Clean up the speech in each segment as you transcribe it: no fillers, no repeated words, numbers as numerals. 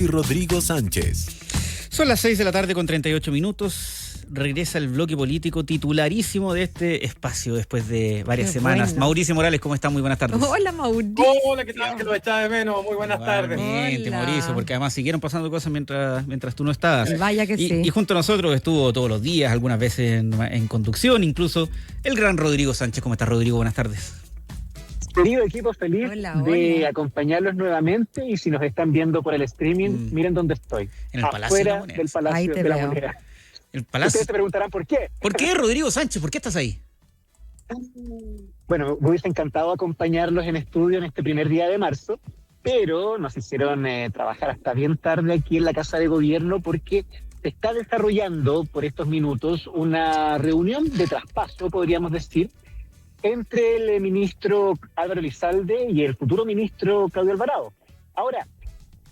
y Rodrigo Sánchez. Son las 6 de la tarde con 38 minutos. Regresa el bloque político titularísimo de este espacio después de varias semanas. Bueno. Mauricio Morales, ¿cómo está? Muy buenas tardes. Hola, Mauricio. Hola, ¿qué tal? Que lo echaba de menos. Muy buenas tardes. Igualmente, Hola. Mauricio, porque además siguieron pasando cosas mientras tú no estabas. Vaya que sí. Y junto a nosotros estuvo todos los días, algunas veces en conducción, incluso el gran Rodrigo Sánchez. ¿Cómo está, Rodrigo? Buenas tardes. Querido equipo, feliz Hola, de hola. acompañarlos nuevamente, y si nos están viendo por el streaming, miren dónde estoy. En el Palacio de la Afuera Moneda. del Ahí Palacio te de la veo. Moneda. El Palacio. Ustedes se preguntarán por qué. ¿Por qué, Rodrigo Sánchez? ¿Por qué estás ahí? Bueno, me hubiese encantado acompañarlos en estudio en este primer día de marzo, pero nos hicieron trabajar hasta bien tarde aquí en la Casa de Gobierno, porque se está desarrollando por estos minutos una reunión de traspaso, podríamos decir, entre el ministro Álvaro Elizalde y el futuro ministro Claudio Alvarado. Ahora,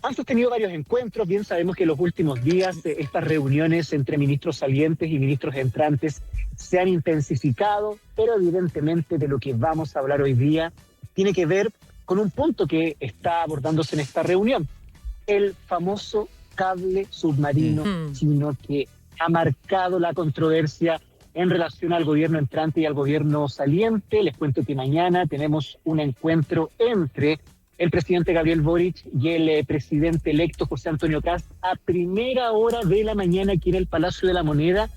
han sostenido varios encuentros. Bien sabemos que en los últimos días estas reuniones entre ministros salientes y ministros entrantes se han intensificado, pero evidentemente de lo que vamos a hablar hoy día tiene que ver con un punto que está abordándose en esta reunión: el famoso cable submarino chino, que ha marcado la controversia en relación al gobierno entrante y al gobierno saliente. Les cuento que mañana tenemos un encuentro entre el presidente Gabriel Boric y el presidente electo José Antonio Kast a primera hora de la mañana aquí en el Palacio de la Moneda,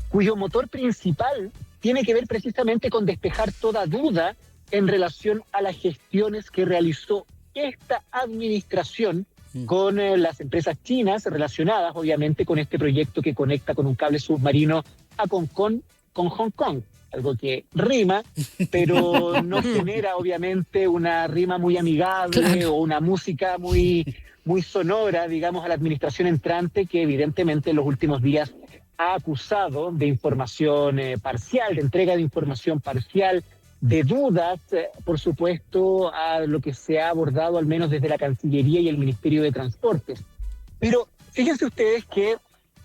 cuyo motor principal tiene que ver precisamente con despejar toda duda en relación a las gestiones que realizó esta administración con las empresas chinas relacionadas, obviamente, con este proyecto que conecta con un cable submarino a Hong Kong con Hong Kong. Algo que rima, pero no genera, obviamente, una rima muy amigable, claro, o una música muy sonora, digamos, a la administración entrante, que evidentemente en los últimos días ha acusado de información parcial, de entrega de información parcial, de dudas, por supuesto, a lo que se ha abordado al menos desde la Cancillería y el Ministerio de Transportes. Pero fíjense ustedes que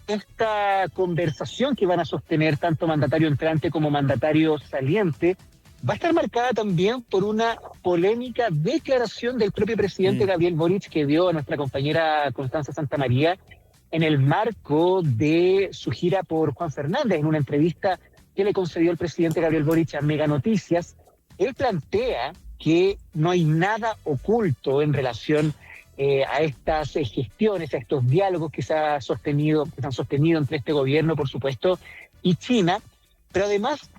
esta conversación que van a sostener tanto mandatario entrante como mandatario saliente va a estar marcada también por una polémica declaración del propio presidente Gabriel Boric, que dio a nuestra compañera Constanza Santamaría en el marco de su gira por Juan Fernández. En una entrevista que le concedió el presidente Gabriel Boric a Mega Noticias, él plantea que no hay nada oculto en relación a estas gestiones, a estos diálogos que se han sostenido entre este gobierno, por supuesto, y China, pero además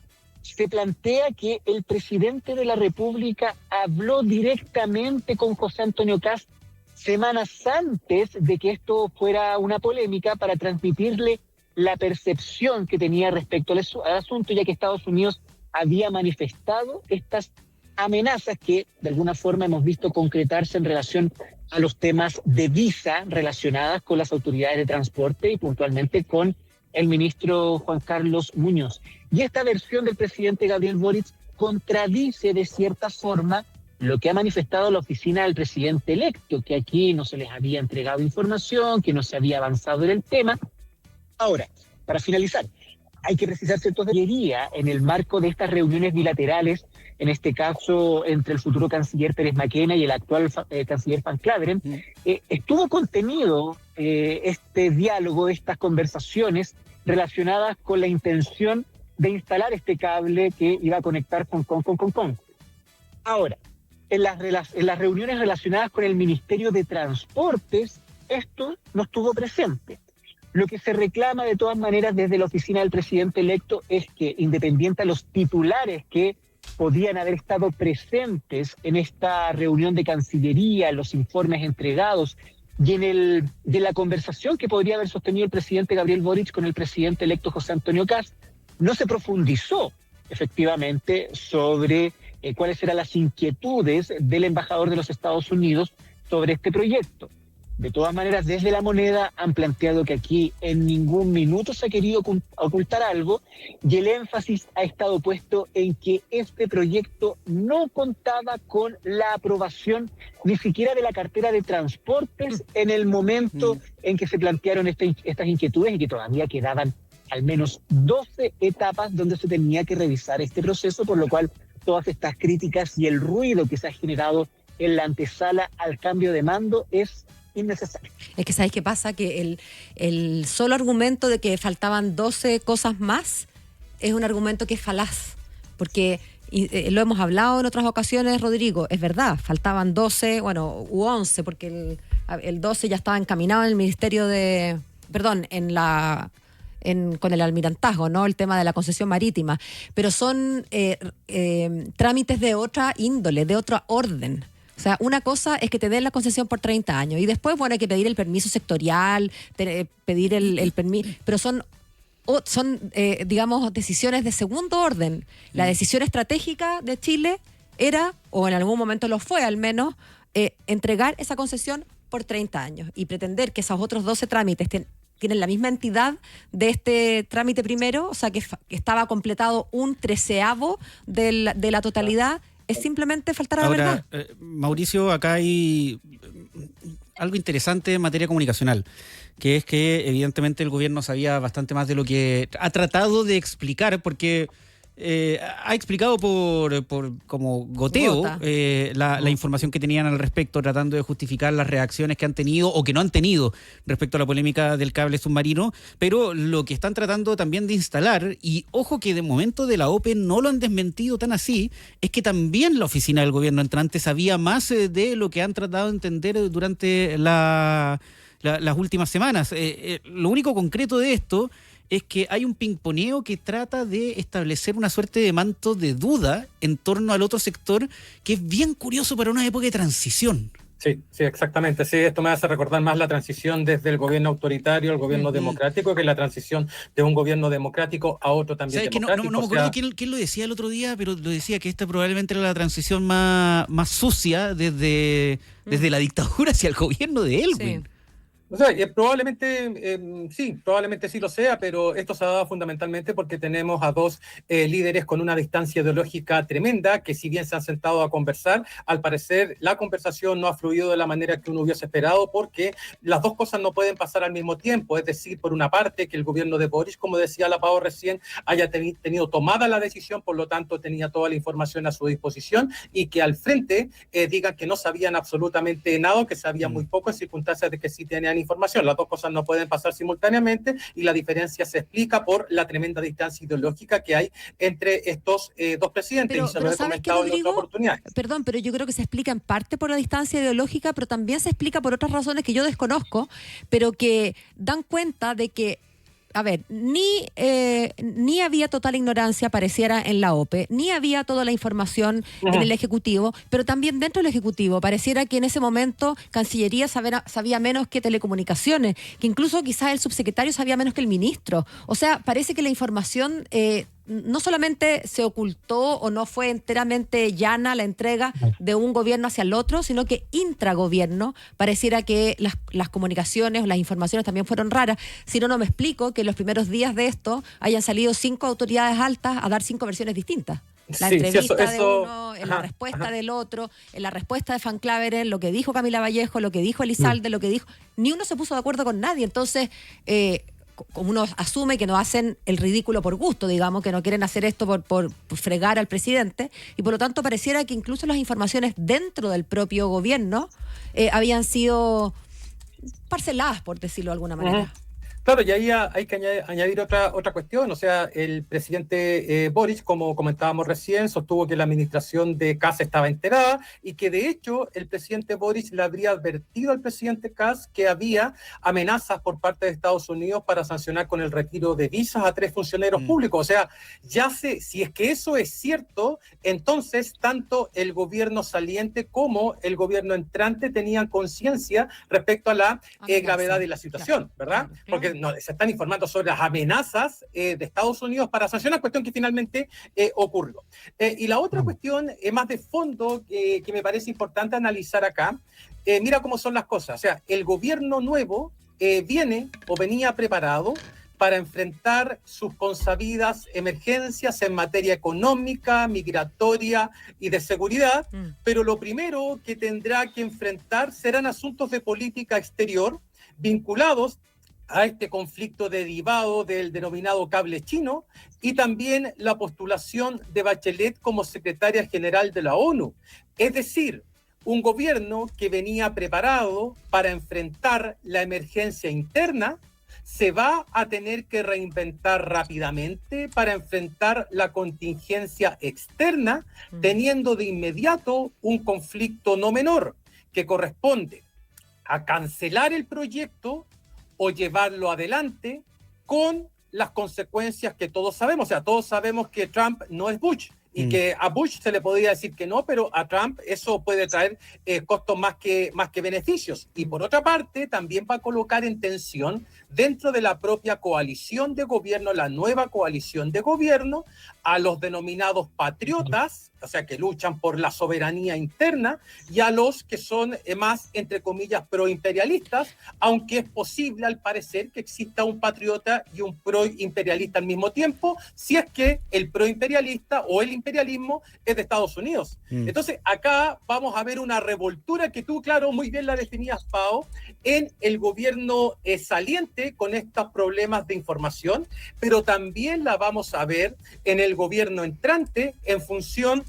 se plantea que el presidente de la República habló directamente con José Antonio Kast semanas antes de que esto fuera una polémica, para transmitirle la percepción que tenía respecto al asunto, ya que Estados Unidos había manifestado estas amenazas que de alguna forma hemos visto concretarse en relación a los temas de visa relacionadas con las autoridades de transporte y puntualmente con el ministro Juan Carlos Muñoz. Y esta versión del presidente Gabriel Boric contradice de cierta forma lo que ha manifestado la oficina del presidente electo, que aquí no se les había entregado información, que no se había avanzado en el tema. Ahora, para finalizar, hay que precisar ciertos detalles en el marco de estas reuniones bilaterales, en este caso entre el futuro canciller Pérez Maquena y el actual canciller Van Claveren. Estuvo contenido este diálogo, estas conversaciones relacionadas con la intención de instalar este cable que iba a conectar Hong Kong con Hong Kong. Ahora, en las reuniones relacionadas con el Ministerio de Transportes, esto no estuvo presente. Lo que se reclama de todas maneras desde la oficina del presidente electo es que, independiente a los titulares que podían haber estado presentes en esta reunión de Cancillería, en los informes entregados y de la conversación que podría haber sostenido el presidente Gabriel Boric con el presidente electo José Antonio Kast, no se profundizó efectivamente sobre cuáles eran las inquietudes del embajador de los Estados Unidos sobre este proyecto. De todas maneras, desde La Moneda han planteado que aquí en ningún minuto se ha querido ocultar algo, y el énfasis ha estado puesto en que este proyecto no contaba con la aprobación ni siquiera de la cartera de transportes en el momento en que se plantearon estas inquietudes, y que todavía quedaban al menos 12 etapas donde se tenía que revisar este proceso, por lo cual todas estas críticas y el ruido que se ha generado en la antesala al cambio de mando es innecesario. Es que ¿sabéis qué pasa? Que el solo argumento de que faltaban 12 cosas más es un argumento que es falaz, porque lo hemos hablado en otras ocasiones, Rodrigo, es verdad, faltaban 12, u 11, porque el 12 ya estaba encaminado en el Ministerio de... Perdón, con el almirantazgo, ¿no? El tema de la concesión marítima, pero son trámites de otra índole, de otra orden. O sea, una cosa es que te den la concesión por 30 años y después, hay que pedir el permiso sectorial, pedir el permiso, pero son digamos, decisiones de segundo orden. La decisión estratégica de Chile era, o en algún momento lo fue al menos, entregar esa concesión por 30 años y pretender que esos otros 12 trámites tienen la misma entidad de este trámite primero, o sea, que estaba completado un 13avo de la totalidad, es simplemente faltar a la verdad. Mauricio, acá hay algo interesante en materia comunicacional, que es que evidentemente el gobierno sabía bastante más de lo que ha tratado de explicar, porque ha explicado por como goteo la información que tenían al respecto, tratando de justificar las reacciones que han tenido o que no han tenido respecto a la polémica del cable submarino, pero lo que están tratando también de instalar, y ojo que de momento de la OPE no lo han desmentido tan así, es que también la oficina del gobierno entrante sabía más de lo que han tratado de entender durante las últimas semanas. Lo único concreto de esto es que hay un pingponeo que trata de establecer una suerte de manto de duda en torno al otro sector, que es bien curioso para una época de transición. Sí, exactamente. Sí, esto me hace recordar más la transición desde el gobierno autoritario al gobierno democrático, que la transición de un gobierno democrático a otro también democrático. No me acuerdo quién lo decía el otro día, pero lo decía que esta probablemente era la transición más sucia desde la dictadura hacia el gobierno de Elwin. Sí. O sea, probablemente sí lo sea, pero esto se ha dado fundamentalmente porque tenemos a dos líderes con una distancia ideológica tremenda, que si bien se han sentado a conversar, al parecer la conversación no ha fluido de la manera que uno hubiese esperado, porque las dos cosas no pueden pasar al mismo tiempo. Es decir, por una parte, que el gobierno de Boric, como decía la Pao recién, haya tenido tomada la decisión, por lo tanto tenía toda la información a su disposición, y que al frente digan que no sabían absolutamente nada, que sabían muy poco en circunstancias de que sí tenían información. Las dos cosas no pueden pasar simultáneamente, y la diferencia se explica por la tremenda distancia ideológica que hay entre estos dos presidentes, y se lo he comentado en otra oportunidad. Perdón, pero yo creo que se explica en parte por la distancia ideológica, pero también se explica por otras razones que yo desconozco, pero que dan cuenta de que, a ver, ni había total ignorancia, pareciera, en la OPE, ni había toda la información en el Ejecutivo, pero también dentro del Ejecutivo pareciera que en ese momento Cancillería sabía menos que Telecomunicaciones, que incluso quizás el subsecretario sabía menos que el ministro. O sea, parece que la información no solamente se ocultó o no fue enteramente llana la entrega de un gobierno hacia el otro, sino que intragobierno pareciera que las comunicaciones o las informaciones también fueron raras. Si no me explico que en los primeros días de esto hayan salido 5 autoridades altas a dar 5 versiones distintas. La entrevista de uno, en la respuesta del otro, en la respuesta de Van Claveren, lo que dijo Camila Vallejo, lo que dijo Elizalde, lo que dijo... Ni uno se puso de acuerdo con nadie. Entonces... como uno asume que no hacen el ridículo por gusto, digamos, que no quieren hacer esto por fregar al presidente, y por lo tanto pareciera que incluso las informaciones dentro del propio gobierno habían sido parceladas, por decirlo de alguna manera. Claro, y ahí hay que añadir otra cuestión. O sea, el presidente Boric, como comentábamos recién, sostuvo que la administración de Kast estaba enterada, y que de hecho el presidente Boric le habría advertido al presidente Kast que había amenazas por parte de Estados Unidos para sancionar con el retiro de visas a 3 funcionarios públicos. O sea, si es que eso es cierto, entonces tanto el gobierno saliente como el gobierno entrante tenían conciencia respecto a la gravedad de la situación, ¿verdad? Porque se están informando sobre las amenazas de Estados Unidos para sancionar, cuestión que finalmente ocurrió. Y la otra cuestión más de fondo que me parece importante analizar acá, mira cómo son las cosas. O sea, el gobierno nuevo venía preparado para enfrentar sus consabidas emergencias en materia económica, migratoria y de seguridad, pero lo primero que tendrá que enfrentar serán asuntos de política exterior vinculados a este conflicto derivado del denominado cable chino, y también la postulación de Bachelet como secretaria general de la ONU. Es decir, un gobierno que venía preparado para enfrentar la emergencia interna se va a tener que reinventar rápidamente para enfrentar la contingencia externa, teniendo de inmediato un conflicto no menor que corresponde a cancelar el proyecto o llevarlo adelante con las consecuencias que todos sabemos. O sea, todos sabemos que Trump no es Bush y que a Bush se le podría decir que no, pero a Trump eso puede traer costos más que beneficios. Y por otra parte, también va a colocar en tensión dentro de la propia coalición de gobierno, la nueva coalición de gobierno, a los denominados patriotas, o sea, que luchan por la soberanía interna, y a los que son más, entre comillas, proimperialistas, aunque es posible, al parecer, que exista un patriota y un proimperialista al mismo tiempo, si es que el proimperialista o el imperialismo es de Estados Unidos. Entonces, acá vamos a ver una revoltura que tú, claro, muy bien la definías, Pao, en el gobierno saliente con estos problemas de información, pero también la vamos a ver en el gobierno entrante en función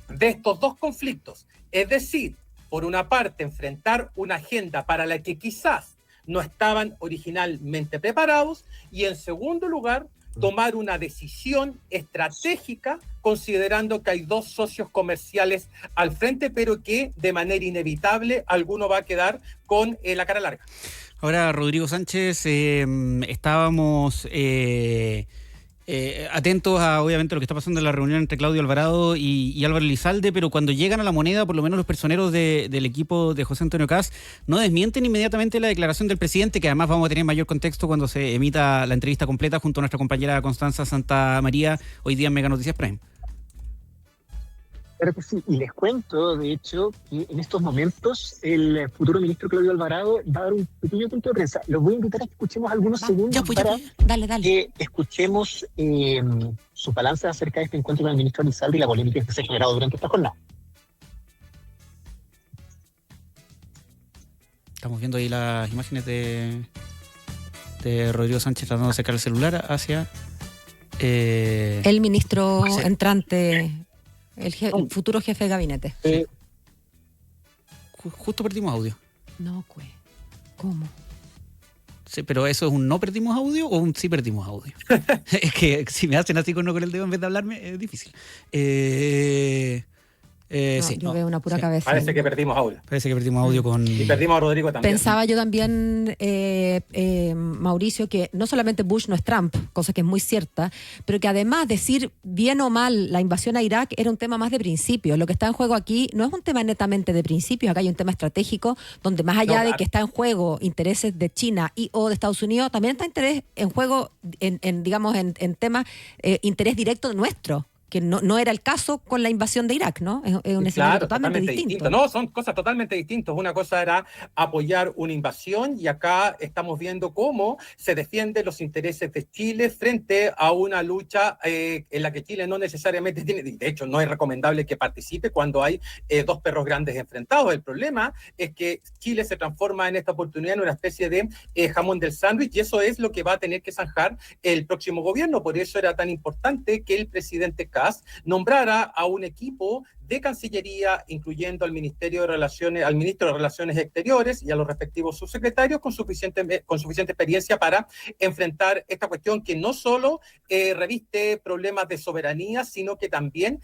de estos dos conflictos. Es decir, por una parte, enfrentar una agenda para la que quizás no estaban originalmente preparados, y en segundo lugar, tomar una decisión estratégica considerando que hay dos socios comerciales al frente, pero que de manera inevitable alguno va a quedar con la cara larga. Ahora, Rodrigo Sánchez, estábamos atentos a, obviamente, lo que está pasando en la reunión entre Claudio Alvarado y Álvaro Elizalde, pero cuando llegan a la moneda, por lo menos los personeros del equipo de José Antonio Kast no desmienten inmediatamente la declaración del presidente, que además vamos a tener mayor contexto cuando se emita la entrevista completa junto a nuestra compañera Constanza Santa María, hoy día en Mega Noticias Prime. Claro que sí, y les cuento, de hecho, que en estos momentos el futuro ministro Claudio Alvarado va a dar un pequeño punto de prensa. Los voy a invitar a que escuchemos algunos segundos para dale. que escuchemos su balance acerca de este encuentro con el ministro Elizalde y la polémica que se ha generado durante esta jornada. Estamos viendo ahí las imágenes de Rodrigo Sánchez tratando de sacar el celular hacia... el ministro entrante... El futuro jefe de gabinete. Justo perdimos audio. No, ¿cómo? Sí, pero ¿eso es un no perdimos audio o un sí perdimos audio? Es que si me hacen así con el dedo en vez de hablarme, es difícil. Yo veo una pura cabeza. Parece que perdimos audio. Parece que perdimos audio con... Y perdimos a Rodrigo también. Pensaba yo también, Mauricio, que no solamente Bush no es Trump, cosa que es muy cierta, pero que además decir bien o mal la invasión a Irak era un tema más de principios. Lo que está en juego aquí no es un tema netamente de principios, acá hay un tema estratégico donde más allá de que está en juego intereses de China y o de Estados Unidos, también está interés en juego en temas, interés directo nuestro, que no era el caso con la invasión de Irak, ¿no? Es un escenario totalmente distinto. No, son cosas totalmente distintas. Una cosa era apoyar una invasión y acá estamos viendo cómo se defienden los intereses de Chile frente a una lucha en la que Chile no necesariamente tiene, de hecho no es recomendable que participe cuando hay dos perros grandes enfrentados. El problema es que Chile se transforma en esta oportunidad en una especie de jamón del sándwich, y eso es lo que va a tener que zanjar el próximo gobierno. Por eso era tan importante que el presidente nombrara a un equipo de Cancillería, incluyendo al Ministerio de Relaciones, al Ministro de Relaciones Exteriores y a los respectivos subsecretarios con suficiente experiencia para enfrentar esta cuestión que no solo reviste problemas de soberanía, sino que también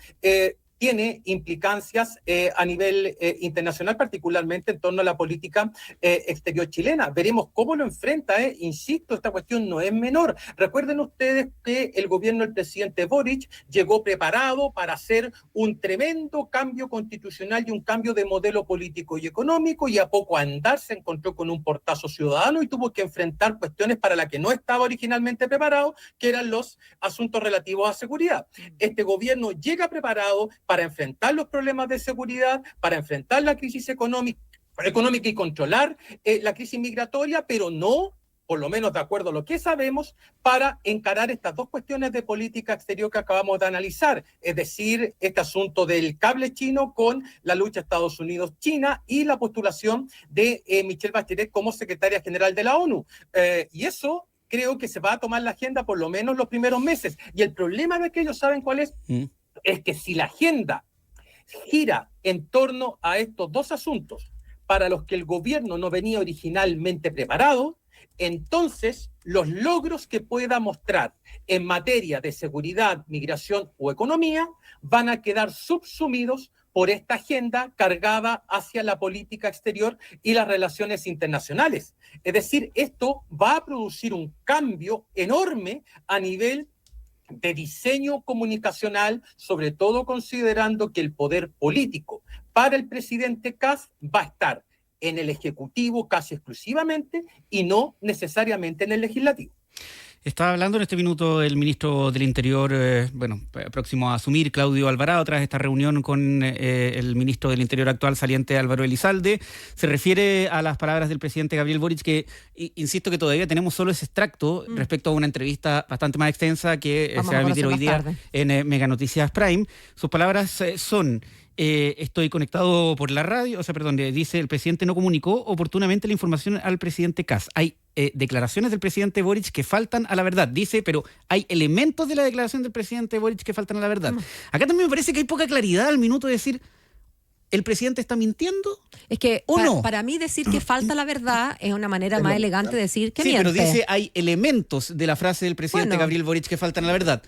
tiene implicancias a nivel internacional, particularmente en torno a la política exterior chilena. Veremos cómo lo enfrenta. Insisto, esta cuestión no es menor. Recuerden ustedes que el gobierno del presidente Boric llegó preparado para hacer un tremendo cambio constitucional y un cambio de modelo político y económico, y a poco andar se encontró con un portazo ciudadano y tuvo que enfrentar cuestiones para las que no estaba originalmente preparado, que eran los asuntos relativos a seguridad. Este gobierno llega preparado para enfrentar los problemas de seguridad, para enfrentar la crisis económica y controlar la crisis migratoria, pero no, por lo menos de acuerdo a lo que sabemos, para encarar estas dos cuestiones de política exterior que acabamos de analizar, es decir, este asunto del cable chino con la lucha Estados Unidos-China y la postulación de Michelle Bachelet como secretaria general de la ONU. Y eso creo que se va a tomar la agenda por lo menos los primeros meses. Y el problema de aquello, ¿saben cuál es? Es que si la agenda gira en torno a estos dos asuntos para los que el gobierno no venía originalmente preparado, entonces los logros que pueda mostrar en materia de seguridad, migración o economía van a quedar subsumidos por esta agenda cargada hacia la política exterior y las relaciones internacionales. Es decir, esto va a producir un cambio enorme a nivel de diseño comunicacional, sobre todo considerando que el poder político para el presidente Kast va a estar en el Ejecutivo casi exclusivamente y no necesariamente en el Legislativo. Está hablando en este minuto el ministro del Interior, próximo a asumir, Claudio Alvarado, tras esta reunión con el ministro del Interior actual, saliente Álvaro Elizalde. Se refiere a las palabras del presidente Gabriel Boric, que insisto que todavía tenemos solo ese extracto respecto a una entrevista bastante más extensa que se va a emitir hoy día en Mega Noticias Prime. Sus palabras son... estoy conectado por la radio, dice el presidente no comunicó oportunamente la información al presidente Kast. Hay declaraciones del presidente Boric que faltan a la verdad, dice, pero hay elementos de la declaración del presidente Boric que faltan a la verdad. Acá también me parece que hay poca claridad al minuto de decir, ¿el presidente está mintiendo? Es que no? Para mí decir que falta la verdad es una manera más elegante de decir que miente. Sí, pero dice, hay elementos de la frase del presidente Gabriel Boric que faltan a la verdad.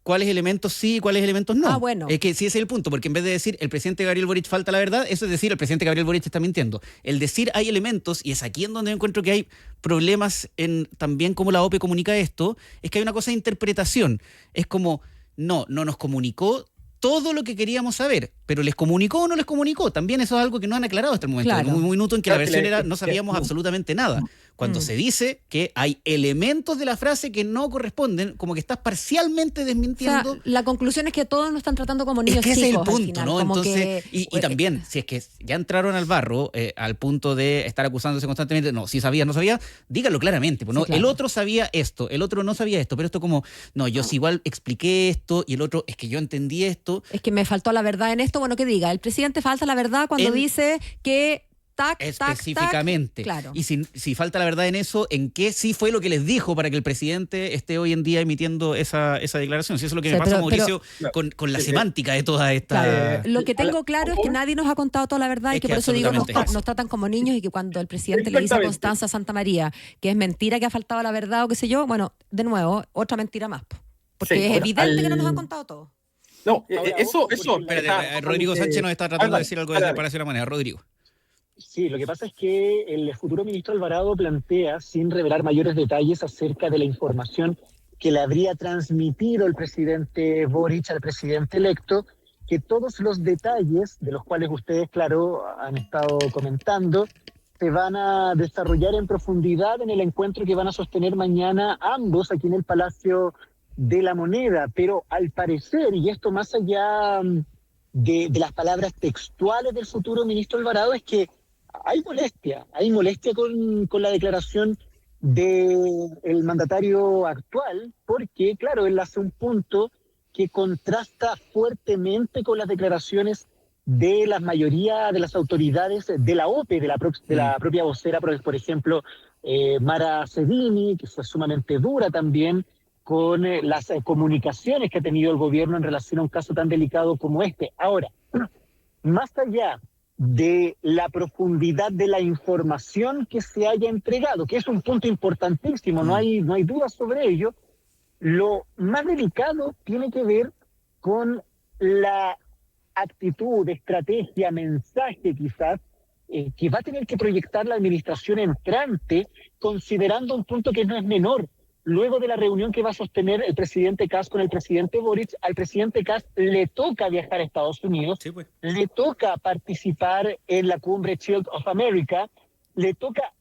¿Cuáles elementos sí y cuáles elementos no? Es que sí, ese es el punto, porque en vez de decir el presidente Gabriel Boric falta la verdad, eso es decir el presidente Gabriel Boric está mintiendo. El decir hay elementos, y es aquí en donde encuentro que hay problemas en también cómo la OPE comunica esto, es que hay una cosa de interpretación. Es como, no nos comunicó todo lo que queríamos saber, pero ¿les comunicó o no les comunicó? También eso es algo que no han aclarado hasta el momento. Claro. En un minuto en que la versión era no sabíamos absolutamente nada. Cuando se dice que hay elementos de la frase que no corresponden, como que estás parcialmente desmintiendo. O sea, la conclusión es que todos nos están tratando como niños chicos. Es que ese es el punto, final, ¿no? Entonces, y también, si es que ya entraron al barro, al punto de estar acusándose constantemente, no, si sabía, no sabía, dígalo claramente. Pues, ¿no? Sí, claro. El otro sabía esto, el otro no sabía esto, pero esto como, no, yo sí igual expliqué esto, y el otro, es que yo entendí esto. Es que me faltó la verdad en esto, bueno, que diga, el presidente falta la verdad cuando dice que... específicamente. Claro. Y si falta la verdad en eso, ¿en qué sí fue lo que les dijo para que el presidente esté hoy en día emitiendo esa declaración? Si eso es lo que me pasa, Mauricio, con la semántica de toda esta... Claro. Lo que tengo claro es que nadie nos ha contado toda la verdad y que por eso digo nos tratan como niños, y que cuando el presidente le dice a Constanza Santamaría que es mentira que ha faltado la verdad o qué sé yo, bueno, de nuevo, otra mentira más. Porque es evidente que no nos han contado todo. No, eso... Espérate, Rodrigo Sánchez nos está tratando de decir algo desde Palacio de la Moneda. Rodrigo. Sí, lo que pasa es que el futuro ministro Alvarado plantea, sin revelar mayores detalles acerca de la información que le habría transmitido el presidente Boric al presidente electo, que todos los detalles de los cuales ustedes, claro, han estado comentando, se van a desarrollar en profundidad en el encuentro que van a sostener mañana ambos aquí en el Palacio de la Moneda. Pero al parecer, y esto más allá de las palabras textuales del futuro ministro Alvarado, es que hay molestia con la declaración del mandatario actual, porque, claro, él hace un punto que contrasta fuertemente con las declaraciones de la mayoría de las autoridades de la OPE, de la propia vocera, por ejemplo, Mara Sedini, que fue sumamente dura también con las comunicaciones que ha tenido el gobierno en relación a un caso tan delicado como este. Ahora, más allá de la profundidad de la información que se haya entregado, que es un punto importantísimo, no hay dudas sobre ello, lo más delicado tiene que ver con la actitud, estrategia, mensaje quizás, que va a tener que proyectar la administración entrante, considerando un punto que no es menor. Luego de la reunión que va a sostener el presidente Kast con el presidente Boric, al presidente Kast le toca viajar a Estados Unidos, sí, pues. Le toca participar en la cumbre Shield of America, le toca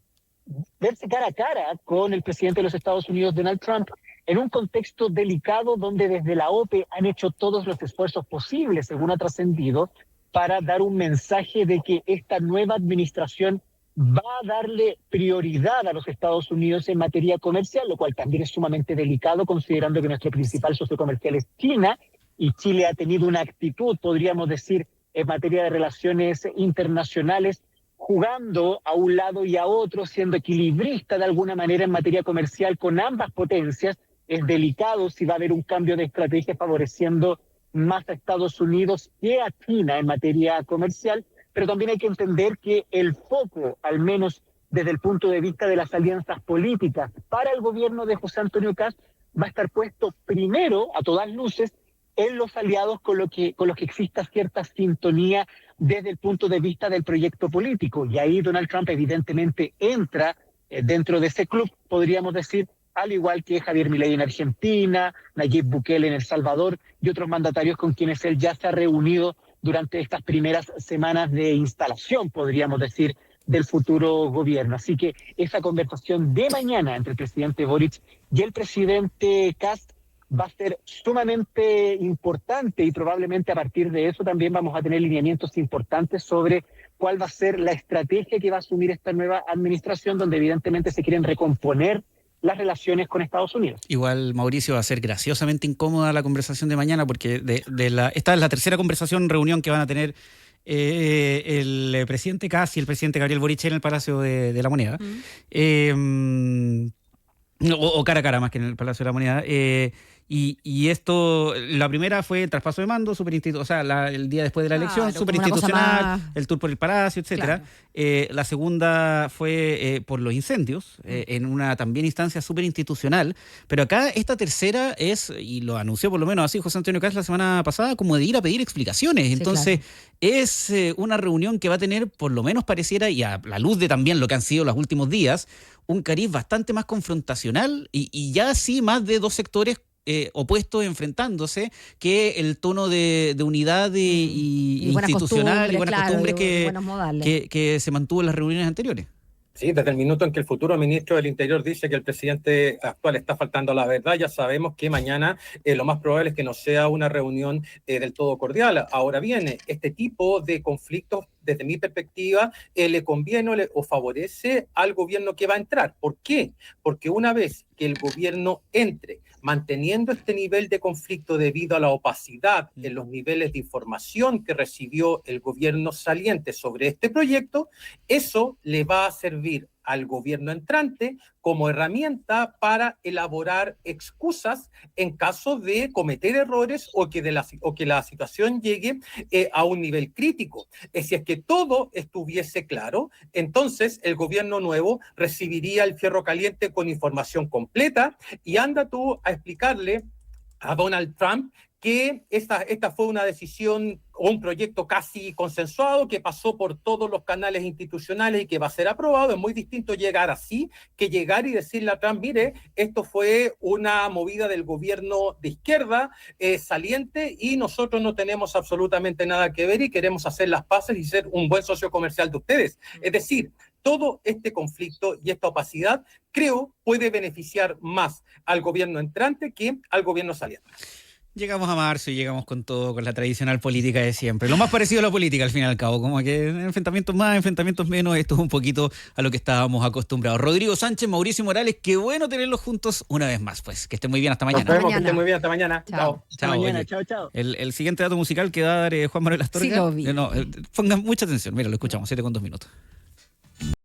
verse cara a cara con el presidente de los Estados Unidos, Donald Trump, en un contexto delicado donde desde la OPE han hecho todos los esfuerzos posibles, según ha trascendido, para dar un mensaje de que esta nueva administración va a darle prioridad a los Estados Unidos en materia comercial, lo cual también es sumamente delicado, considerando que nuestro principal socio comercial es China, y Chile ha tenido una actitud, podríamos decir, en materia de relaciones internacionales, jugando a un lado y a otro, siendo equilibrista de alguna manera en materia comercial con ambas potencias. Es delicado si va a haber un cambio de estrategia favoreciendo más a Estados Unidos que a China en materia comercial, pero también hay que entender que el foco, al menos desde el punto de vista de las alianzas políticas para el gobierno de José Antonio Kast, va a estar puesto primero, a todas luces, en los aliados con los que exista cierta sintonía desde el punto de vista del proyecto político. Y ahí Donald Trump evidentemente entra dentro de ese club, podríamos decir, al igual que Javier Milei en Argentina, Nayib Bukele en El Salvador y otros mandatarios con quienes él ya se ha reunido durante estas primeras semanas de instalación, podríamos decir, del futuro gobierno. Así que esa conversación de mañana entre el presidente Boric y el presidente Kast va a ser sumamente importante, y probablemente a partir de eso también vamos a tener lineamientos importantes sobre cuál va a ser la estrategia que va a asumir esta nueva administración, donde evidentemente se quieren recomponer las relaciones con Estados Unidos. Igual, Mauricio, va a ser graciosamente incómoda la conversación de mañana, porque esta es la tercera reunión que van a tener el presidente Kast y el presidente Gabriel Boric en el Palacio de la Moneda. O cara a cara más que en el Palacio de la Moneda. Y esto, la primera fue el traspaso de mando, el día después de la elección, superinstitucional, el tour por el Palacio, etcétera. Claro. La segunda fue por los incendios, en una también instancia superinstitucional. Pero acá esta tercera es, y lo anunció por lo menos así José Antonio Kast la semana pasada, como de ir a pedir explicaciones. Sí, entonces, claro, es una reunión que va a tener, por lo menos pareciera, y a la luz de también lo que han sido los últimos días, un cariz bastante más confrontacional y ya sí más de dos sectores opuestos enfrentándose, que el tono de unidad y institucional y buenas costumbres que se mantuvo en las reuniones anteriores. Sí, desde el minuto en que el futuro ministro del Interior dice que el presidente actual está faltando a la verdad, ya sabemos que mañana lo más probable es que no sea una reunión del todo cordial. Ahora bien, este tipo de conflictos, desde mi perspectiva, le conviene o favorece al gobierno que va a entrar. ¿Por qué? Porque una vez que el gobierno entre manteniendo este nivel de conflicto debido a la opacidad en los niveles de información que recibió el gobierno saliente sobre este proyecto, eso le va a servir al gobierno entrante como herramienta para elaborar excusas en caso de cometer errores o que la situación llegue a un nivel crítico. Si es que todo estuviese claro, entonces el gobierno nuevo recibiría el fierro caliente con información completa, y anda tú a explicarle a Donald Trump que esta fue una decisión o un proyecto casi consensuado que pasó por todos los canales institucionales y que va a ser aprobado. Es muy distinto llegar así que llegar y decirle a Trump, mire, esto fue una movida del gobierno de izquierda saliente y nosotros no tenemos absolutamente nada que ver y queremos hacer las paces y ser un buen socio comercial de ustedes. Es decir, todo este conflicto y esta opacidad, creo, puede beneficiar más al gobierno entrante que al gobierno saliente. Llegamos a marzo y llegamos con todo, con la tradicional política de siempre. Lo más parecido a la política, al fin y al cabo. Como que enfrentamientos más, enfrentamientos menos. Esto es un poquito a lo que estábamos acostumbrados. Rodrigo Sánchez, Mauricio Morales, qué bueno tenerlos juntos una vez más. Pues que estén muy bien, hasta mañana. Nos vemos, que estén muy bien, hasta mañana. Chao. Hasta mañana, chao. El siguiente dato musical que va a dar Juan Manuel Astorga. Sí, lo vi. Pongan mucha atención. Mira, lo escuchamos, 7 con 2 minutos.